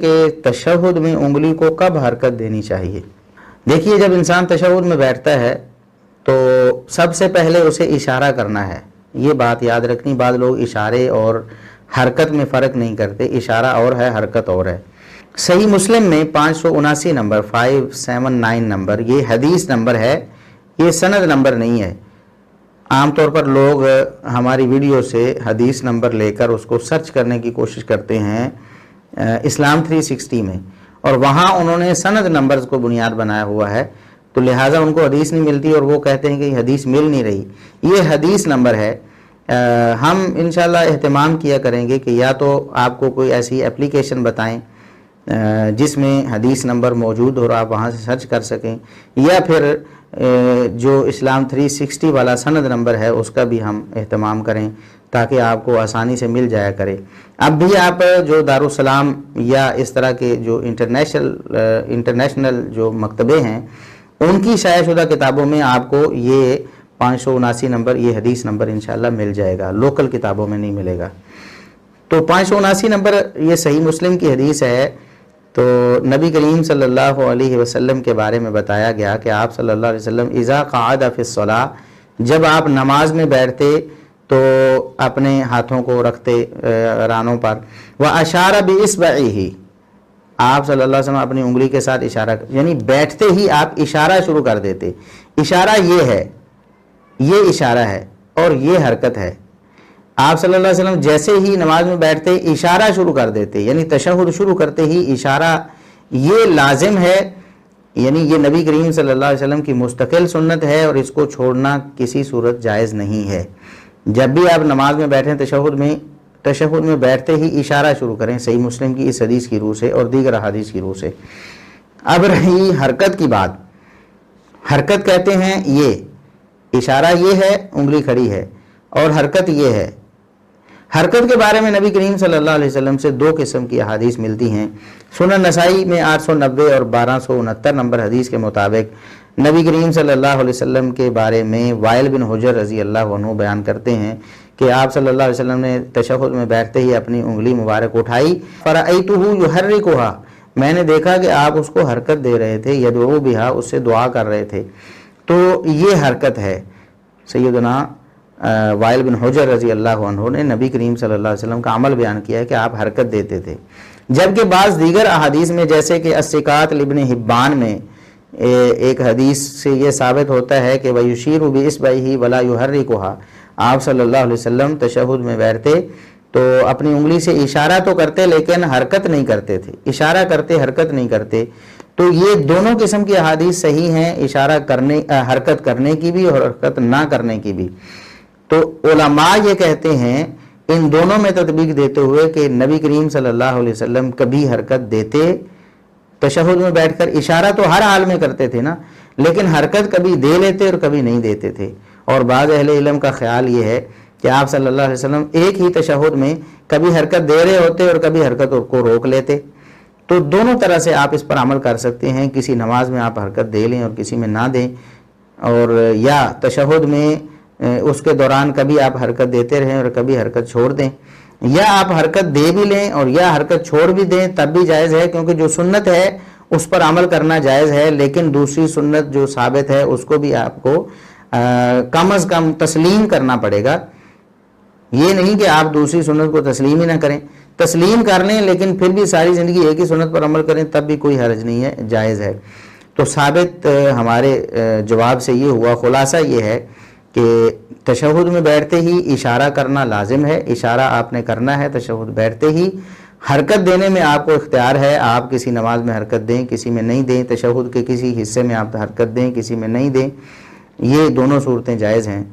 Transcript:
کہ تشہد میں انگلی کو کب حرکت دینی چاہیے؟ دیکھیے، جب انسان تشہد میں بیٹھتا ہے تو سب سے پہلے اسے اشارہ کرنا ہے. یہ بات یاد رکھنی، بعض لوگ اشارے اور حرکت میں فرق نہیں کرتے، اشارہ اور ہے، حرکت اور ہے. صحیح مسلم میں 579 نمبر 579 نمبر یہ حدیث نمبر ہے، یہ سند نمبر نہیں ہے. عام طور پر لوگ ہماری ویڈیو سے حدیث نمبر لے کر اس کو سرچ کرنے کی کوشش کرتے ہیں اسلام 360 میں، اور وہاں انہوں نے سند نمبرز کو بنیاد بنایا ہوا ہے، تو لہٰذا ان کو حدیث نہیں ملتی اور وہ کہتے ہیں کہ یہ حدیث مل نہیں رہی. یہ حدیث نمبر ہے. ہم انشاءاللہ اہتمام کیا کریں گے کہ یا تو آپ کو کوئی ایسی اپلیکیشن بتائیں جس میں حدیث نمبر موجود ہو اور آپ وہاں سے سرچ کر سکیں، یا پھر جو اسلام 360 والا سند نمبر ہے اس کا بھی ہم اہتمام کریں تاکہ آپ کو آسانی سے مل جایا کرے. اب بھی آپ جو دارالسلام یا اس طرح کے جو انٹرنیشنل جو مکتبے ہیں ان کی شائع شدہ کتابوں میں آپ کو یہ 579 نمبر یہ حدیث نمبر انشاءاللہ مل جائے گا، لوکل کتابوں میں نہیں ملے گا. تو 579 نمبر یہ صحیح مسلم کی حدیث ہے. تو نبی کریم صلی اللہ علیہ وسلم کے بارے میں بتایا گیا کہ آپ صلی اللہ علیہ وسلم اذا قعد فی الصلاۃ، جب آپ نماز میں بیٹھتے تو اپنے ہاتھوں کو رکھتے رانوں پر، واشار باصبعہ، آپ صلی اللہ علیہ وسلم اپنی انگلی کے ساتھ اشارہ، یعنی بیٹھتے ہی آپ اشارہ شروع کر دیتے. اشارہ یہ ہے، یہ اشارہ ہے اور یہ حرکت ہے. آپ صلی اللہ علیہ وسلم جیسے ہی نماز میں بیٹھتے اشارہ شروع کر دیتے، یعنی تشہد شروع کرتے ہی اشارہ، یہ لازم ہے. یعنی یہ نبی کریم صلی اللہ علیہ وسلم کی مستقل سنت ہے اور اس کو چھوڑنا کسی صورت جائز نہیں ہے. جب بھی آپ نماز میں بیٹھیں تشہد میں بیٹھتے ہی اشارہ شروع کریں، صحیح مسلم کی اس حدیث کی روح سے اور دیگر احادیث کی روح سے. اب رہی حرکت کی بات. حرکت کہتے ہیں یہ اشارہ یہ ہے، انگلی کھڑی ہے، اور حرکت یہ ہے. حرکت کے بارے میں نبی کریم صلی اللہ علیہ وسلم سے 2 قسم کی احادیث ملتی ہیں. سنن نسائی میں 890 اور 1269 نمبر حدیث کے مطابق نبی کریم صلی اللہ علیہ وسلم کے بارے میں وائل بن حجر رضی اللہ عنہ بیان کرتے ہیں کہ آپ صلی اللہ علیہ وسلم نے تشہد میں بیٹھتے ہی اپنی انگلی مبارک اٹھائی، فرأیتہ یحرکھا، میں نے دیکھا کہ آپ اس کو حرکت دے رہے تھے، یدعو بہا، اس سے دعا کر رہے تھے. تو یہ حرکت ہے. سیدنا وائل بن حجر رضی اللہ عنہ نے نبی کریم صلی اللہ علیہ وسلم کا عمل بیان کیا ہے کہ آپ حرکت دیتے تھے. جبکہ بعض دیگر احادیث میں جیسے کہ الثقات لابن حبان میں ایک حدیث سے یہ ثابت ہوتا ہے کہ وَيُشِيرُ بِإِصْبَعِهِ وَلَا يُحَرِّكُهَا، آپ صلی اللہ علیہ وسلم تشہد میں بیٹھتے تو اپنی انگلی سے اشارہ تو کرتے لیکن حرکت نہیں کرتے تھے، اشارہ کرتے حرکت نہیں کرتے. تو یہ دونوں قسم کی احادیث صحیح ہیں، اشارہ کرنے حرکت کرنے کی بھی اور حرکت نہ کرنے کی بھی. تو علماء یہ کہتے ہیں ان دونوں میں تطبیق دیتے ہوئے کہ نبی کریم صلی اللہ علیہ وسلم کبھی حرکت دیتے، تشہد میں بیٹھ کر اشارہ تو ہر حال میں کرتے تھے نا، لیکن حرکت کبھی دے لیتے اور کبھی نہیں دیتے تھے. اور بعض اہل علم کا خیال یہ ہے کہ آپ صلی اللہ علیہ وسلم ایک ہی تشہد میں کبھی حرکت دے رہے ہوتے اور کبھی حرکت کو روک لیتے. تو دونوں طرح سے آپ اس پر عمل کر سکتے ہیں. کسی نماز میں آپ حرکت دے لیں اور کسی میں نہ دیں، اور یا تشہد میں اس کے دوران کبھی آپ حرکت دیتے رہیں اور کبھی حرکت چھوڑ دیں، یا آپ حرکت دے بھی لیں اور یا حرکت چھوڑ بھی دیں، تب بھی جائز ہے، کیونکہ جو سنت ہے اس پر عمل کرنا جائز ہے. لیکن دوسری سنت جو ثابت ہے اس کو بھی آپ کو کم از کم تسلیم کرنا پڑے گا. یہ نہیں کہ آپ دوسری سنت کو تسلیم ہی نہ کریں، تسلیم کر لیں لیکن پھر بھی ساری زندگی ایک ہی سنت پر عمل کریں، تب بھی کوئی حرج نہیں ہے، جائز ہے. تو ثابت ہمارے جواب سے یہ ہوا، خلاصہ یہ ہے کہ تشہد میں بیٹھتے ہی اشارہ کرنا لازم ہے، اشارہ آپ نے کرنا ہے تشہد بیٹھتے ہی. حرکت دینے میں آپ کو اختیار ہے، آپ کسی نماز میں حرکت دیں، کسی میں نہیں دیں، تشہد کے کسی حصے میں آپ حرکت دیں، کسی میں نہیں دیں، یہ دونوں صورتیں جائز ہیں.